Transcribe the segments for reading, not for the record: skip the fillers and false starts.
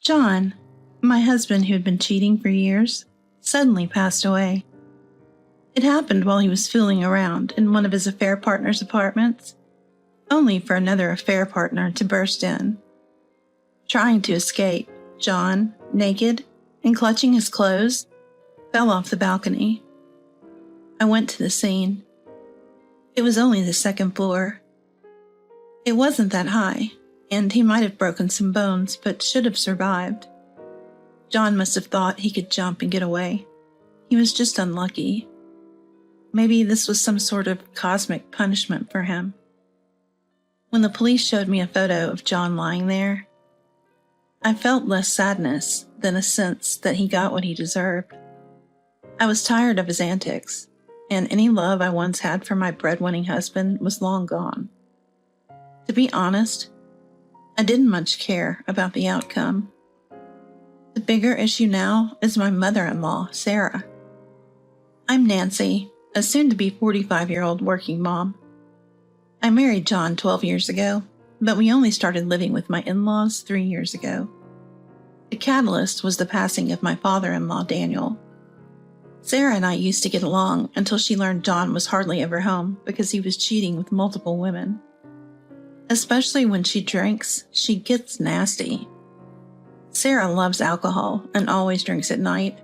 John, my husband who had been cheating for years, suddenly passed away. It happened while he was fooling around in one of his affair partner's apartments, only for another affair partner to burst in. Trying to escape, John, naked and clutching his clothes, fell off the balcony. I went to the scene. It was only the second floor. It wasn't that high, and he might have broken some bones, but should have survived. John must have thought he could jump and get away. He was just unlucky. Maybe this was some sort of cosmic punishment for him. When the police showed me a photo of John lying there, I felt less sadness than a sense that he got what he deserved. I was tired of his antics, and any love I once had for my breadwinning husband was long gone. To be honest, I didn't much care about the outcome. The bigger issue now is my mother-in-law, Sarah. I'm Nancy, a soon-to-be 45-year-old working mom. I married John 12 years ago, but we only started living with my in-laws 3 years ago. The catalyst was the passing of my father-in-law, Daniel. Sarah and I used to get along until she learned John was hardly ever home because he was cheating with multiple women. Especially when she drinks, she gets nasty. Sarah loves alcohol and always drinks at night,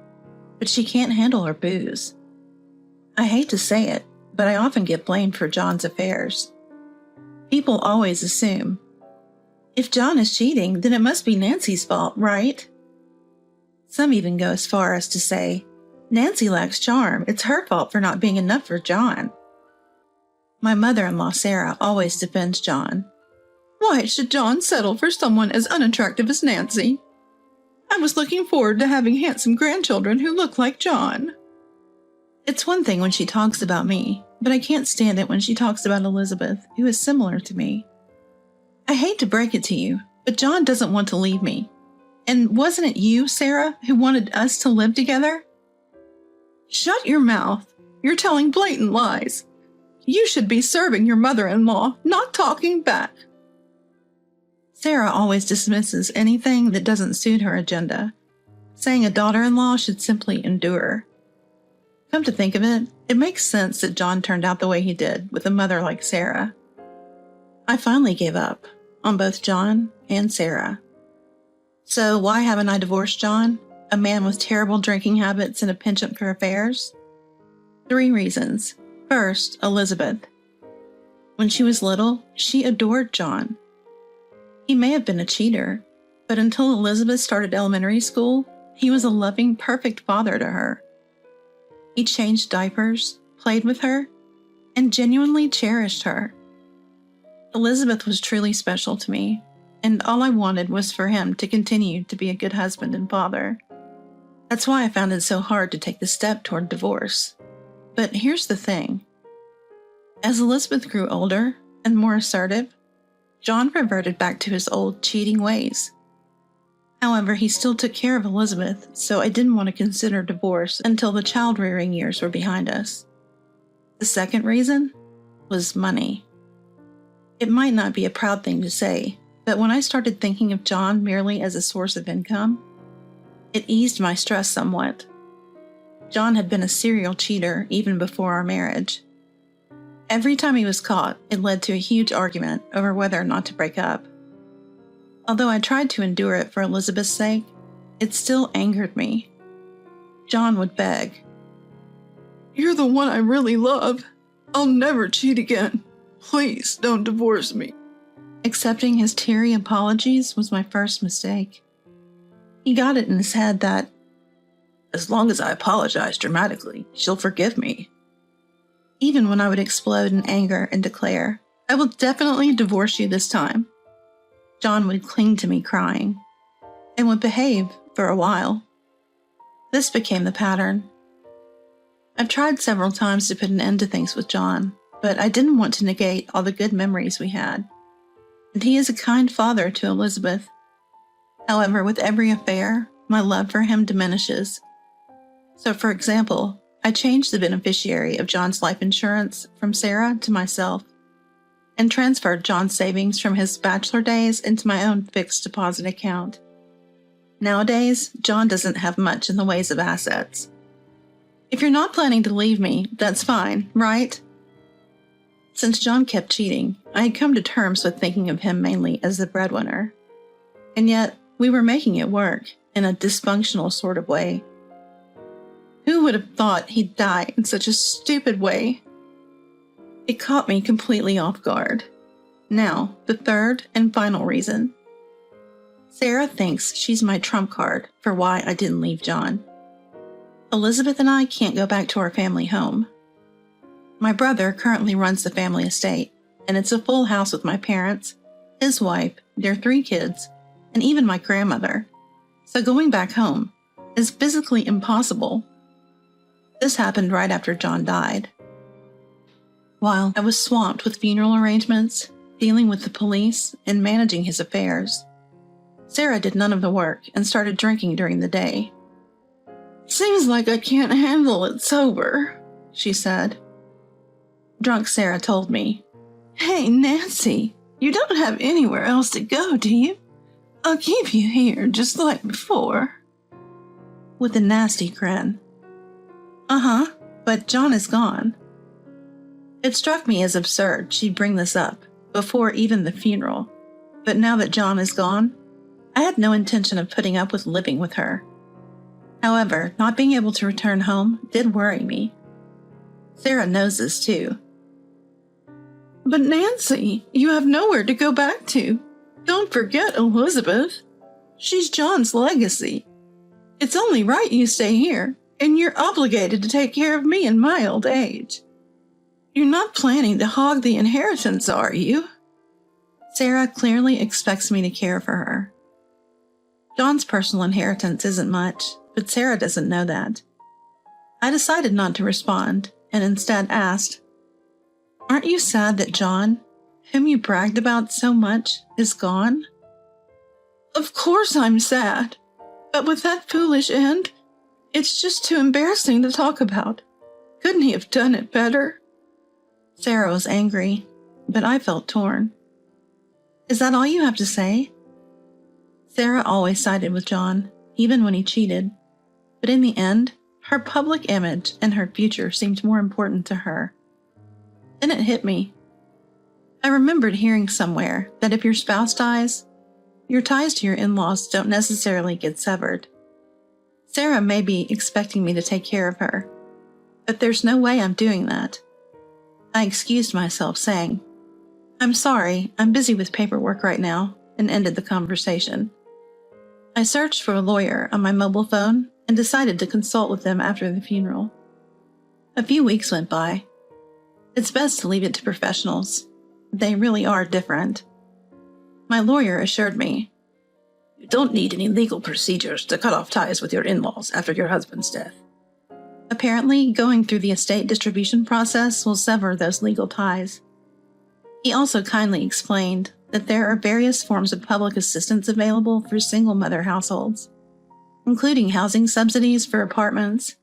but she can't handle her booze. I hate to say it, but I often get blamed for John's affairs. People always assume, if John is cheating, then it must be Nancy's fault, right? Some even go as far as to say, Nancy lacks charm. It's her fault for not being enough for John. My mother-in-law, Sarah, always defends John. Why should John settle for someone as unattractive as Nancy? I was looking forward to having handsome grandchildren who look like John. It's one thing when she talks about me, but I can't stand it when she talks about Elizabeth, who is similar to me. I hate to break it to you, but John doesn't want to leave me. And wasn't it you, Sarah, who wanted us to live together? Shut your mouth. You're telling blatant lies. You should be serving your mother-in-law, not talking back. Sarah always dismisses anything that doesn't suit her agenda, saying a daughter-in-law should simply endure. Come to think of it, it makes sense that John turned out the way he did with a mother like Sarah. I finally gave up on both John and Sarah. So why haven't I divorced John, a man with terrible drinking habits and a penchant for affairs? 3 reasons. First, Elizabeth. When she was little, she adored John. He may have been a cheater, but until Elizabeth started elementary school, he was a loving, perfect father to her. He changed diapers, played with her, and genuinely cherished her. Elizabeth was truly special to me, and all I wanted was for him to continue to be a good husband and father. That's why I found it so hard to take the step toward divorce. But here's the thing. As Elizabeth grew older and more assertive, John reverted back to his old cheating ways. However, he still took care of Elizabeth, so I didn't want to consider divorce until the child-rearing years were behind us. The second reason was money. It might not be a proud thing to say, but when I started thinking of John merely as a source of income, it eased my stress somewhat. John had been a serial cheater even before our marriage. Every time he was caught, it led to a huge argument over whether or not to break up. Although I tried to endure it for Elizabeth's sake, it still angered me. John would beg, "You're the one I really love. I'll never cheat again. Please don't divorce me." Accepting his teary apologies was my first mistake. He got it in his head that, as long as I apologize dramatically, she'll forgive me. Even when I would explode in anger and declare, "I will definitely divorce you this time," John would cling to me crying, and would behave for a while. This became the pattern. I've tried several times to put an end to things with John, but I didn't want to negate all the good memories we had. And he is a kind father to Elizabeth. However, with every affair, my love for him diminishes. So, for example, I changed the beneficiary of John's life insurance from Sarah to myself, and transferred John's savings from his bachelor days into my own fixed deposit account. Nowadays, John doesn't have much in the ways of assets. If you're not planning to leave me, that's fine, right? Since John kept cheating, I had come to terms with thinking of him mainly as the breadwinner. And yet, we were making it work in a dysfunctional sort of way. Who would have thought he'd die in such a stupid way? It caught me completely off guard. Now, the third and final reason. Sarah thinks she's my trump card for why I didn't leave John. Elizabeth and I can't go back to our family home. My brother currently runs the family estate, and it's a full house with my parents, his wife, their 3 kids, and even my grandmother. So going back home is physically impossible. This happened right after John died. While I was swamped with funeral arrangements, dealing with the police, and managing his affairs, Sarah did none of the work and started drinking during the day. "Seems like I can't handle it sober," she said. Drunk Sarah told me, "Hey, Nancy, you don't have anywhere else to go, do you? I'll keep you here just like before." With a nasty grin. "Uh-huh, but John is gone." It struck me as absurd she'd bring this up before even the funeral, but now that John is gone, I had no intention of putting up with living with her. However, not being able to return home did worry me. Sarah knows this too. "But Nancy, you have nowhere to go back to. Don't forget Elizabeth. She's John's legacy. It's only right you stay here, and you're obligated to take care of me in my old age. You're not planning to hog the inheritance, are you?" Sarah clearly expects me to care for her. John's personal inheritance isn't much, but Sarah doesn't know that. I decided not to respond, and instead asked, "Aren't you sad that John, whom you bragged about so much, is gone?" "Of course I'm sad, but with that foolish end, it's just too embarrassing to talk about. Couldn't he have done it better?" Sarah was angry, but I felt torn. "Is that all you have to say?" Sarah always sided with John, even when he cheated, but in the end, her public image and her future seemed more important to her. Then it hit me. I remembered hearing somewhere that if your spouse dies, your ties to your in-laws don't necessarily get severed. Sarah may be expecting me to take care of her, but there's no way I'm doing that. I excused myself, saying, "I'm sorry, I'm busy with paperwork right now," and ended the conversation. I searched for a lawyer on my mobile phone and decided to consult with them after the funeral. A few weeks went by. It's best to leave it to professionals. They really are different. My lawyer assured me, "You don't need any legal procedures to cut off ties with your in-laws after your husband's death." Apparently, going through the estate distribution process will sever those legal ties. He also kindly explained that there are various forms of public assistance available for single-mother households, including housing subsidies for apartments.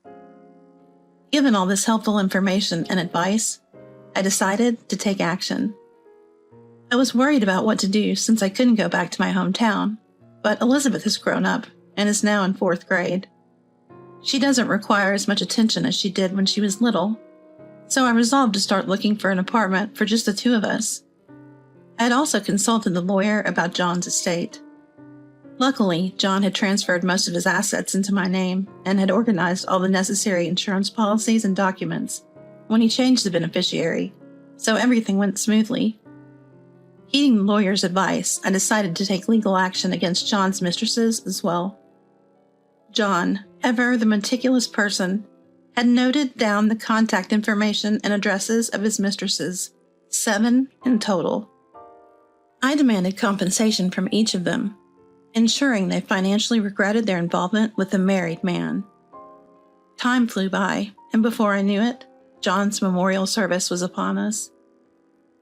Given all this helpful information and advice, I decided to take action. I was worried about what to do since I couldn't go back to my hometown, but Elizabeth has grown up and is now in 4th grade. She doesn't require as much attention as she did when she was little, so I resolved to start looking for an apartment for just the 2 of us. I had also consulted the lawyer about John's estate. Luckily, John had transferred most of his assets into my name and had organized all the necessary insurance policies and documents when he changed the beneficiary, so everything went smoothly. Heeding the lawyer's advice, I decided to take legal action against John's mistresses as well. John, ever the meticulous person, had noted down the contact information and addresses of his mistresses, 7 in total. I demanded compensation from each of them, ensuring they financially regretted their involvement with a married man. Time flew by, and before I knew it, John's memorial service was upon us.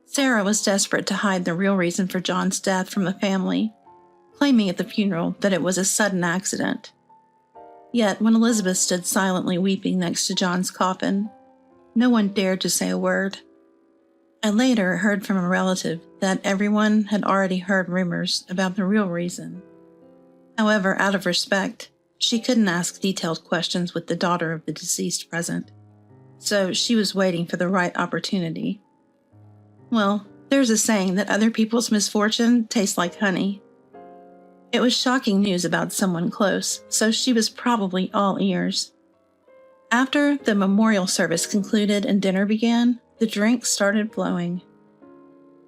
Sarah was desperate to hide the real reason for John's death from the family, claiming at the funeral that it was a sudden accident. Yet, when Elizabeth stood silently weeping next to John's coffin, no one dared to say a word. I later heard from a relative that everyone had already heard rumors about the real reason. However, out of respect, she couldn't ask detailed questions with the daughter of the deceased present, so she was waiting for the right opportunity. Well, there's a saying that other people's misfortune tastes like honey. It was shocking news about someone close, so she was probably all ears. After the memorial service concluded and dinner began, the drinks started flowing.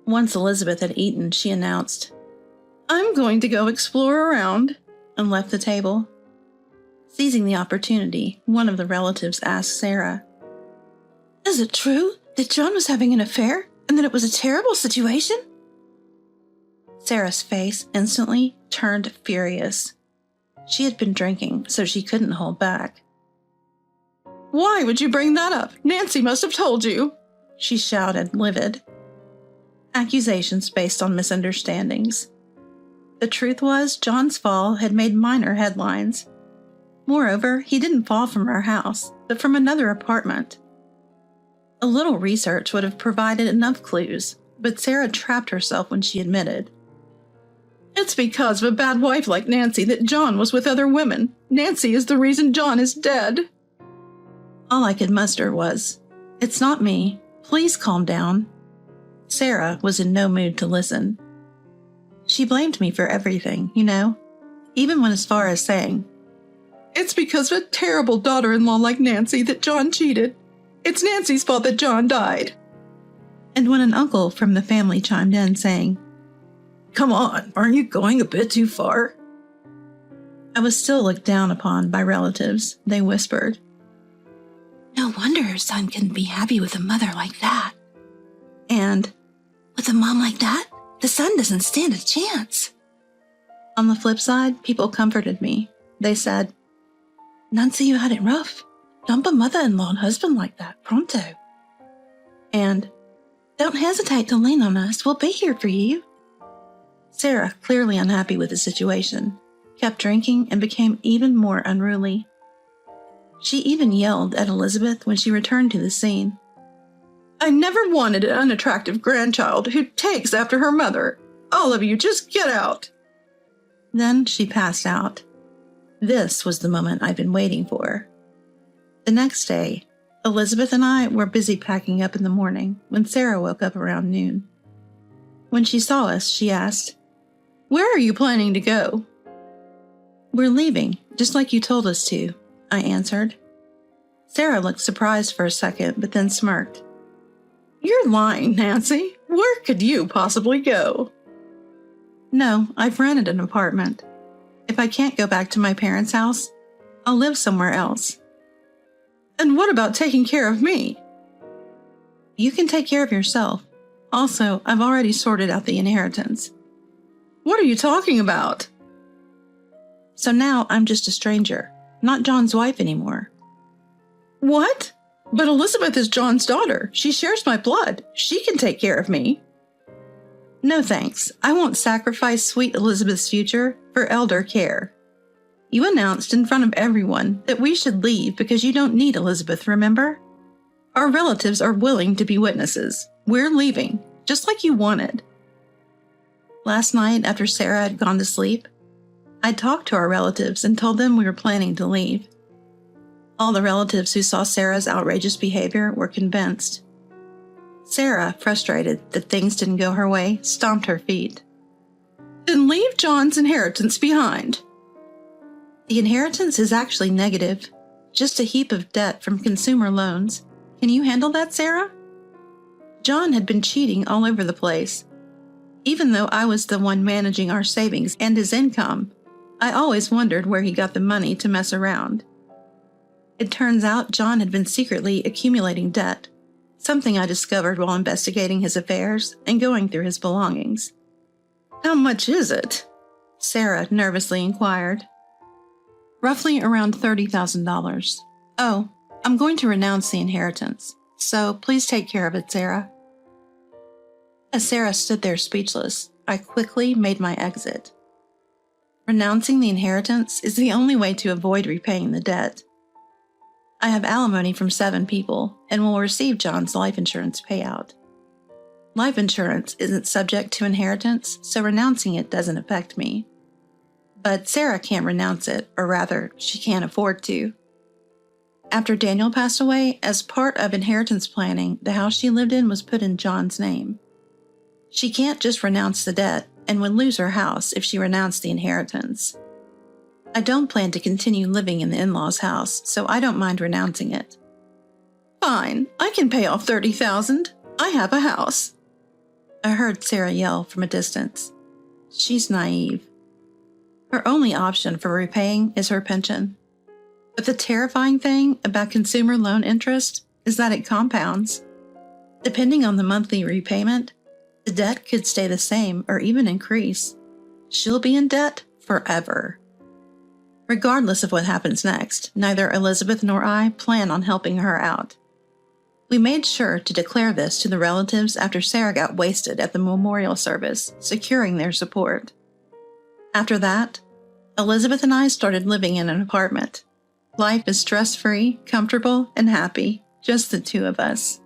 Once Elizabeth had eaten, she announced, "I'm going to go explore around," and left the table. Seizing the opportunity, one of the relatives asked Sarah, "Is it true that John was having an affair and that it was a terrible situation?" Sarah's face instantly turned furious. She had been drinking, so she couldn't hold back. "Why would you bring that up? Nancy must have told you," she shouted, livid. Accusations based on misunderstandings. The truth was, John's fall had made minor headlines. Moreover, he didn't fall from our house, but from another apartment. A little research would have provided enough clues, but Sarah trapped herself when she admitted, "It's because of a bad wife like Nancy that John was with other women. Nancy is the reason John is dead." All I could muster was, "It's not me. Please calm down." Sarah was in no mood to listen. She blamed me for everything, even went as far as saying, "It's because of a terrible daughter-in-law like Nancy that John cheated. It's Nancy's fault that John died." And when an uncle from the family chimed in saying, "Come on, aren't you going a bit too far?" I was still looked down upon by relatives. They whispered, "No wonder her son couldn't be happy with a mother like that." And, "With a mom like that, the son doesn't stand a chance." On the flip side, people comforted me. They said, "Nancy, you had it rough. Dump a mother-in-law and husband like that, pronto." And, "Don't hesitate to lean on us. We'll be here for you." Sarah, clearly unhappy with the situation, kept drinking and became even more unruly. She even yelled at Elizabeth when she returned to the scene. "I never wanted an unattractive grandchild who takes after her mother. All of you, just get out." Then she passed out. This was the moment I'd been waiting for. The next day, Elizabeth and I were busy packing up in the morning when Sarah woke up around noon. When she saw us, she asked, "Where are you planning to go?" "We're leaving, just like you told us to," I answered. Sarah looked surprised for a second, but then smirked. "You're lying, Nancy. Where could you possibly go?" "No, I've rented an apartment. If I can't go back to my parents' house, I'll live somewhere else." "And what about taking care of me?" "You can take care of yourself. Also, I've already sorted out the inheritance." "What are you talking about?" "So now I'm just a stranger, not John's wife anymore." "What? But Elizabeth is John's daughter. She shares my blood. She can take care of me." "No thanks. I won't sacrifice sweet Elizabeth's future for elder care. You announced in front of everyone that we should leave because you don't need Elizabeth, remember? Our relatives are willing to be witnesses. We're leaving, just like you wanted." Last night, after Sarah had gone to sleep, I talked to our relatives and told them we were planning to leave. All the relatives who saw Sarah's outrageous behavior were convinced. Sarah, frustrated that things didn't go her way, stomped her feet. "Then leave John's inheritance behind." "The inheritance is actually negative, just a heap of debt from consumer loans. Can you handle that, Sarah?" John had been cheating all over the place. Even though I was the one managing our savings and his income, I always wondered where he got the money to mess around. It turns out John had been secretly accumulating debt, something I discovered while investigating his affairs and going through his belongings. "How much is it?" Sarah nervously inquired. "Roughly around $30,000. Oh, I'm going to renounce the inheritance, so please take care of it, Sarah." As Sarah stood there speechless, I quickly made my exit. Renouncing the inheritance is the only way to avoid repaying the debt. I have alimony from 7 people and will receive John's life insurance payout. Life insurance isn't subject to inheritance, so renouncing it doesn't affect me. But Sarah can't renounce it, or rather, she can't afford to. After Daniel passed away, as part of inheritance planning, the house she lived in was put in John's name. She can't just renounce the debt and would lose her house if she renounced the inheritance. I don't plan to continue living in the in-laws' house, so I don't mind renouncing it. Fine, I can pay off $30,000. I have a house. I heard Sarah yell from a distance. She's naive. Her only option for repaying is her pension. But the terrifying thing about consumer loan interest is that it compounds. Depending on the monthly repayment, the debt could stay the same or even increase. She'll be in debt forever. Regardless of what happens next, neither Elizabeth nor I plan on helping her out. We made sure to declare this to the relatives after Sarah got wasted at the memorial service, securing their support. After that, Elizabeth and I started living in an apartment. Life is stress-free, comfortable, and happy, just the two of us.